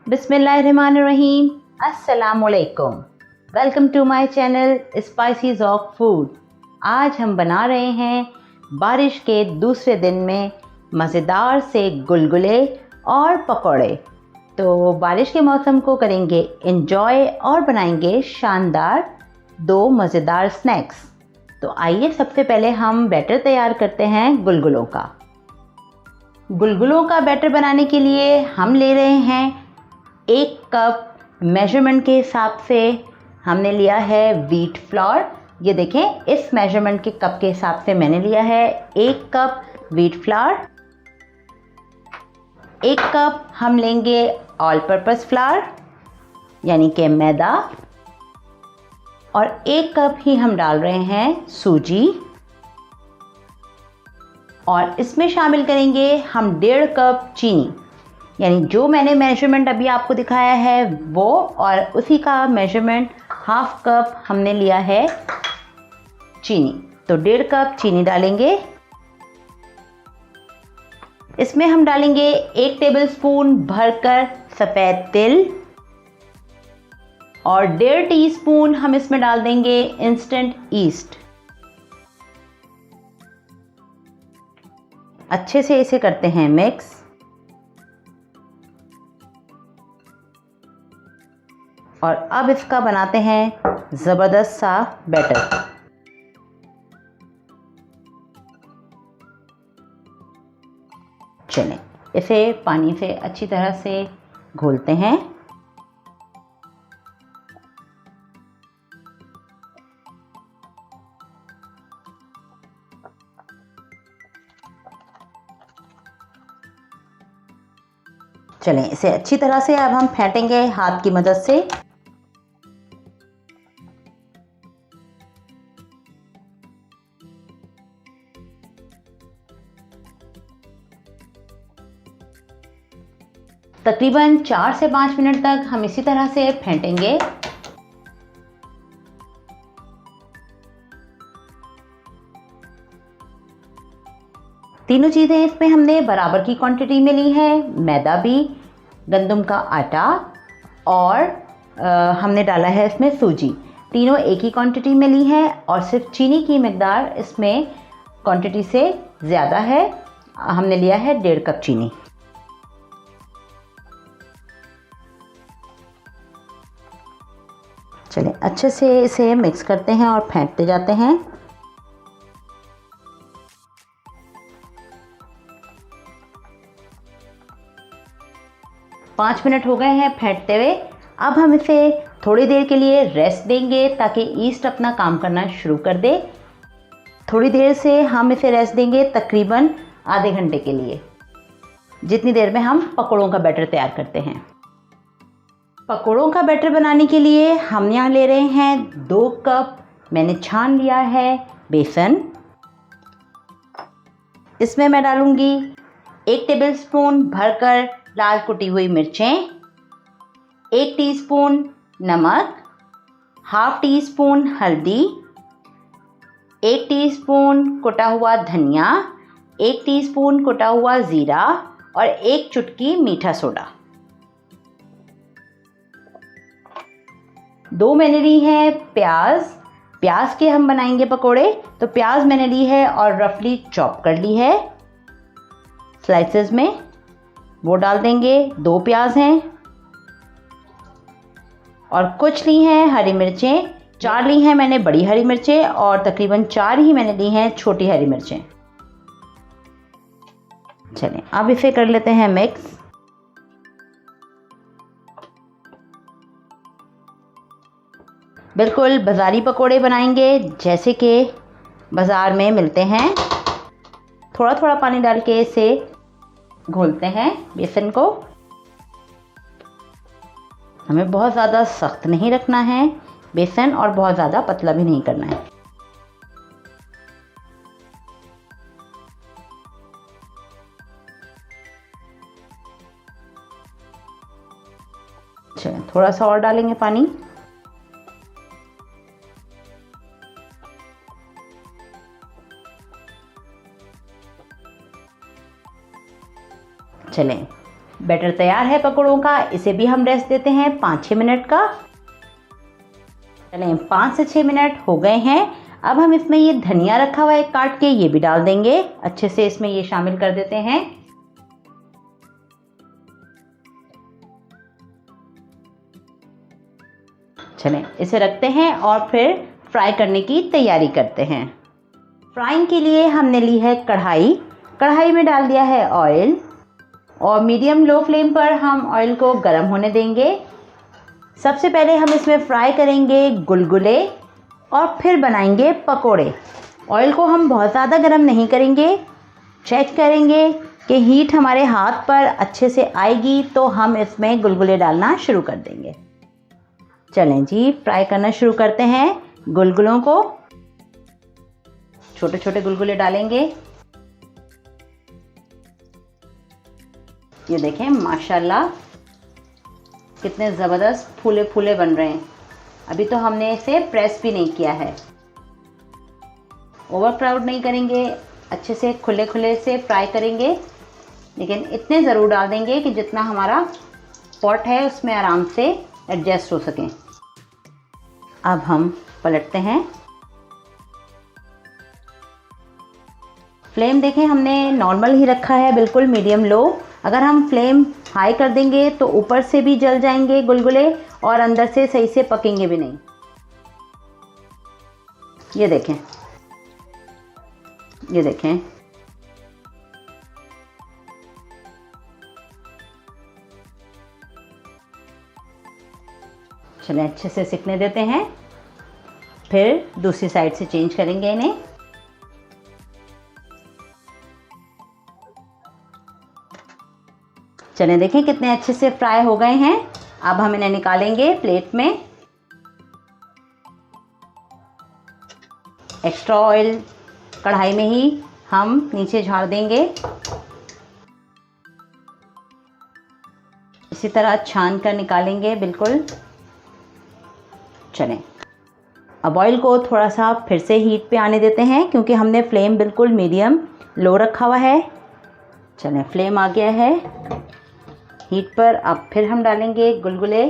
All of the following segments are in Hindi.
बिस्मिल्लाहिर्रहमानिर्रहीम। अस्सलामुअलैकुम। Welcome to my channel spices of food. आज हम बना रहे हैं बारिश के दूसरे दिन में मज़ेदार से गुलगुले और पकौड़े। तो बारिश के मौसम को करेंगे एंजॉय और बनाएंगे शानदार दो मज़ेदार स्नैक्स। तो आइए सबसे पहले हम बैटर तैयार करते हैं गुलगुलों का। गुलगुलों का बैटर बनाने के लिए हम ले रहे हैं 1 कप मेजरमेंट के हिसाब से हमने लिया है व्हीट फ्लोर। ये देखें, इस मेजरमेंट के कप के हिसाब से मैंने लिया है 1 कप व्हीट फ्लोर। 1 कप हम लेंगे ऑल पर्पस फ्लावर यानी कि मैदा, और 1 कप ही हम डाल रहे हैं सूजी, और इसमें शामिल करेंगे हम 1.5 कप चीनी, यानी जो मैंने मेजरमेंट अभी आपको दिखाया है वो, और उसी का मेजरमेंट 1/2 कप हमने लिया है चीनी। तो 1.5 कप चीनी डालेंगे। इसमें हम डालेंगे 1 टेबलस्पून भरकर सफ़ेद तिल, और 1.5 टीस्पून हम इसमें डाल देंगे इंस्टेंट ईस्ट। अच्छे से इसे करते हैं मिक्स। और अब इसका बनाते हैं ज़बरदस्त सा बैटर। चलें, इसे पानी से अच्छी तरह से घोलते हैं। चलें, इसे अच्छी तरह से अब हम फेंटेंगे हाथ की मदद से। तकरीबन 4 से 5 मिनट तक हम इसी तरह से फेंटेंगे। तीनों चीज़ें इसमें हमने बराबर की क्वांटिटी में ली है, मैदा भी, गंदम का आटा, और हमने डाला है इसमें सूजी। तीनों एक ही क्वांटिटी में ली है, और सिर्फ चीनी की मिकदार इसमें क्वांटिटी से ज़्यादा है। हमने लिया है 1.5 कप चीनी। चलिए, अच्छे से इसे मिक्स करते हैं और फेंटते जाते हैं। पाँच मिनट हो गए हैं फेंटते हुए। अब हम इसे थोड़ी देर के लिए रेस्ट देंगे ताकि ईस्ट अपना काम करना शुरू कर दे। थोड़ी देर से हम इसे रेस्ट देंगे, तकरीबन आधे घंटे के लिए, जितनी देर में हम पकौड़ों का बैटर तैयार करते हैं। पकौड़ों का बैटर बनाने के लिए हम यहाँ ले रहे हैं 2 कप मैंने छान लिया है बेसन। इसमें मैं डालूंगी 1 टेबलस्पून भरकर लाल कुटी हुई मिर्चें, 1 टीस्पून नमक, 1/2 टीस्पून हल्दी, 1 टीस्पून कुटा हुआ धनिया, 1 टीस्पून कुटा हुआ ज़ीरा, और 1 चुटकी मीठा सोडा। 2 मैंने ली है प्याज के हम बनाएंगे पकोड़े, तो प्याज मैंने ली है और रफली चॉप कर ली है स्लाइसेस में, वो डाल देंगे। 2 प्याज हैं, और कुछ ली हैं हरी मिर्चें। 4 ली हैं मैंने बड़ी हरी मिर्चें, और तकरीबन 4 ही मैंने ली हैं छोटी हरी मिर्चें। चलें, अब इसे कर लेते हैं मिक्स। बिल्कुल बाज़ारी पकोड़े बनाएंगे जैसे कि बाज़ार में मिलते हैं। थोड़ा थोड़ा पानी डाल के इसे घोलते हैं बेसन को। हमें बहुत ज़्यादा सख्त नहीं रखना है बेसन, और बहुत ज़्यादा पतला भी नहीं करना है। चलिए, थोड़ा सा और डालेंगे पानी। चलें, बैटर तैयार है पकौड़ों का, इसे भी हम रेस्ट देते हैं 5-6 मिनट का। चलें 5 से 6 मिनट हो गए हैं। अब हम इसमें ये धनिया रखा हुआ है काट के, ये भी डाल देंगे, अच्छे से इसमें ये शामिल कर देते हैं। चलें इसे रखते हैं और फिर फ्राई करने की तैयारी करते हैं। फ्राइंग के लिए हमने ली है कढ़ाई, कढ़ाई में डाल दिया है ऑयल और मीडियम लो फ्लेम पर हम ऑयल को गर्म होने देंगे। सबसे पहले हम इसमें फ्राई करेंगे गुलगुले और फिर बनाएंगे पकोड़े। ऑयल को हम बहुत ज़्यादा गर्म नहीं करेंगे, चेक करेंगे कि हीट हमारे हाथ पर अच्छे से आएगी तो हम इसमें गुलगुले डालना शुरू कर देंगे। चलें जी, फ्राई करना शुरू करते हैं गुलगुलों को। छोटे छोटे गुलगुले डालेंगे। ये देखें माशाल्लाह कितने ज़बरदस्त फूले फूले बन रहे हैं। अभी तो हमने इसे प्रेस भी नहीं किया है। ओवर क्राउड नहीं करेंगे, अच्छे से खुले खुले से फ्राई करेंगे, लेकिन इतने ज़रूर डाल देंगे कि जितना हमारा पॉट है उसमें आराम से एडजस्ट हो सकें। अब हम पलटते हैं। फ्लेम देखें हमने नॉर्मल ही रखा है, बिल्कुल मीडियम लो। अगर हम फ्लेम हाई कर देंगे तो ऊपर से भी जल जाएंगे गुलगुले और अंदर से सही से पकेंगे भी नहीं। ये देखें, ये देखें, चलें अच्छे से सिकने देते हैं, फिर दूसरी साइड से चेंज करेंगे इन्हें। चलें देखें कितने अच्छे से फ्राई हो गए हैं। अब हम इन्हें निकालेंगे प्लेट में। एक्स्ट्रा ऑयल कढ़ाई में ही हम नीचे झाड़ देंगे। इसी तरह छान कर निकालेंगे बिल्कुल। चलें अब ऑयल को थोड़ा सा फिर से हीट पे आने देते हैं, क्योंकि हमने फ्लेम बिल्कुल मीडियम लो रखा हुआ है। चलें फ्लेम आ गया है हीट पर। अब फिर हम डालेंगे गुलगुले।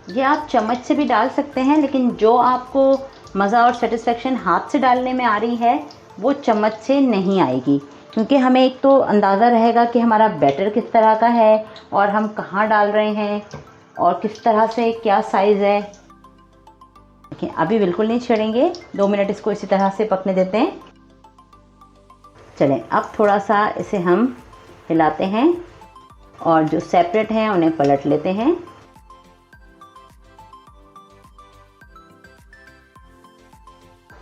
ये आप चम्मच से भी डाल सकते हैं, लेकिन जो आपको मज़ा और सेटिस्फेक्शन हाथ से डालने में आ रही है वो चम्मच से नहीं आएगी, क्योंकि हमें एक तो अंदाज़ा रहेगा कि हमारा बैटर किस तरह का है और हम कहाँ डाल रहे हैं और किस तरह से क्या साइज़ है। देखिए अभी बिल्कुल नहीं छेड़ेंगे, 2 मिनट इसको इसी तरह से पकने देते हैं। चलें अब थोड़ा सा इसे हम हिलाते हैं और जो सेपरेट हैं उन्हें पलट लेते हैं।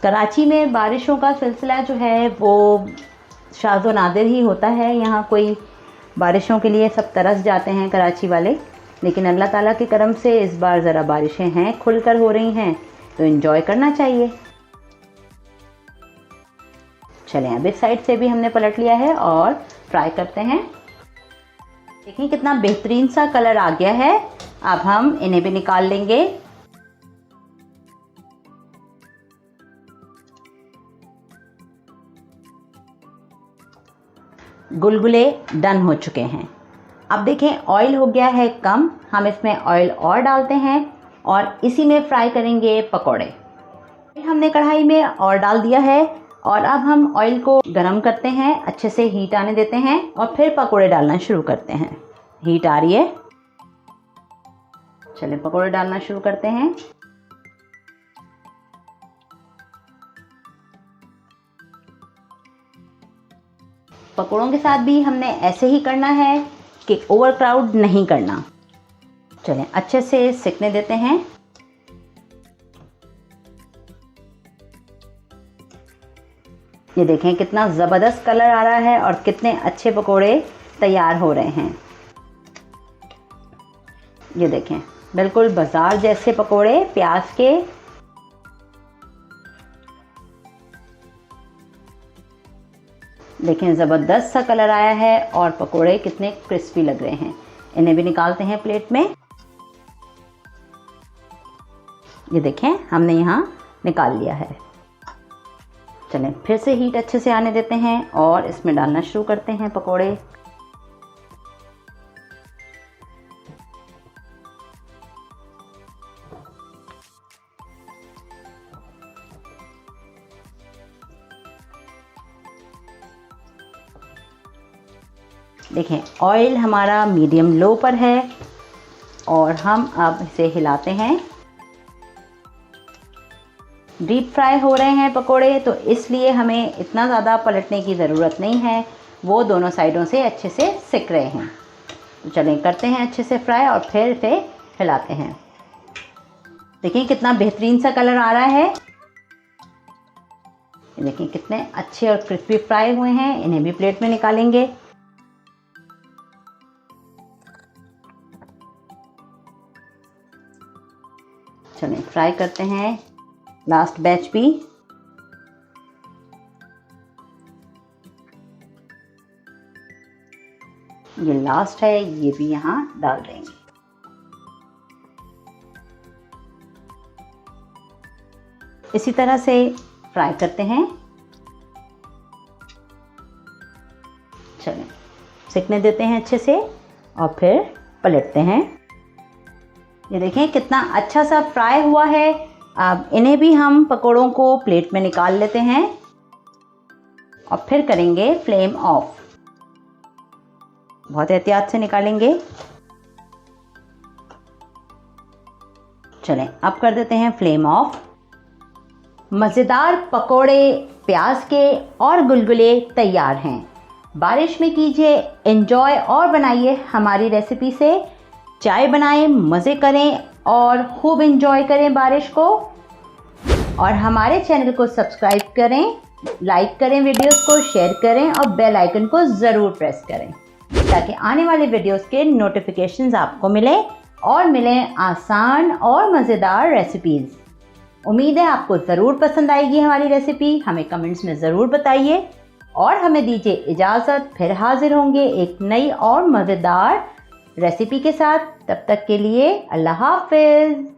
कराची में बारिशों का सिलसिला जो है वो शाज़ो नादिर ही होता है। यहाँ कोई बारिशों के लिए सब तरस जाते हैं कराची वाले, लेकिन अल्लाह ताला के करम से इस बार ज़रा बारिशें हैं, खुलकर हो रही हैं, तो एंजॉय करना चाहिए। चलें अब इस साइड से भी हमने पलट लिया है और फ्राई करते हैं। देखिए कितना बेहतरीन सा कलर आ गया है। अब हम इन्हें भी निकाल लेंगे। गुलगुले डन हो चुके हैं। अब देखें ऑयल हो गया है कम, हम इसमें ऑयल और डालते हैं और इसी में फ्राई करेंगे पकोड़े। हमने कढ़ाई में और डाल दिया है और अब हम ऑयल को गरम करते हैं, अच्छे से हीट आने देते हैं और फिर पकोड़े डालना शुरू करते हैं। हीट आ रही है, चलिए पकोड़े डालना शुरू करते हैं। पकोड़ों के साथ भी हमने ऐसे ही करना है कि ओवर क्राउड नहीं करना। चलें अच्छे से सिकने देते हैं। ये देखें कितना ज़बरदस्त कलर आ रहा है और कितने अच्छे पकोड़े तैयार हो रहे हैं। ये देखें बिल्कुल बाजार जैसे पकोड़े प्याज के। देखें ज़बरदस्त सा कलर आया है और पकोड़े कितने क्रिस्पी लग रहे हैं। इन्हें भी निकालते हैं प्लेट में। ये देखें हमने यहाँ निकाल लिया है। चलें फिर से हीट अच्छे से आने देते हैं और इसमें डालना शुरू करते हैं पकोड़े। देखें ऑयल हमारा मीडियम लो पर है और हम अब इसे हिलाते हैं। डीप फ्राई हो रहे हैं पकोड़े, तो इसलिए हमें इतना ज़्यादा पलटने की ज़रूरत नहीं है, वो दोनों साइडों से अच्छे से सिक रहे हैं। तो चलें करते हैं अच्छे से फ्राई और फिर इसे हिलाते हैं। देखिए कितना बेहतरीन सा कलर आ रहा है। देखिए कितने अच्छे और क्रिस्पी फ्राई हुए हैं। इन्हें भी प्लेट में निकालेंगे। चलें फ्राई करते हैं लास्ट बैच भी। ये लास्ट है, ये भी यहाँ डाल देंगे। इसी तरह से फ्राई करते हैं। चलें सिकने देते हैं अच्छे से और फिर पलटते हैं। ये देखें कितना अच्छा सा फ्राई हुआ है। अब इन्हें भी हम पकोड़ों को प्लेट में निकाल लेते हैं और फिर करेंगे फ्लेम ऑफ। बहुत एहतियात से निकालेंगे। चलें अब कर देते हैं फ्लेम ऑफ। मज़ेदार पकोड़े प्याज के और गुलगुले तैयार हैं। बारिश में कीजिए एंजॉय और बनाइए हमारी रेसिपी से। चाय बनाएं, मज़े करें और खूब एंजॉय करें बारिश को। और हमारे चैनल को सब्सक्राइब करें, लाइक करें, वीडियोस को शेयर करें और बेल आइकन को ज़रूर प्रेस करें ताकि आने वाले वीडियोस के नोटिफिकेशंस आपको मिलें और मिलें आसान और मज़ेदार रेसिपीज़। उम्मीद है आपको ज़रूर पसंद आएगी हमारी रेसिपी। हमें कमेंट्स में ज़रूर बताइए और हमें दीजिए इजाज़त। फिर हाजिर होंगे एक नई और मज़ेदार रेसिपी के साथ। तब तक के लिए अल्लाह हाफ़िज़।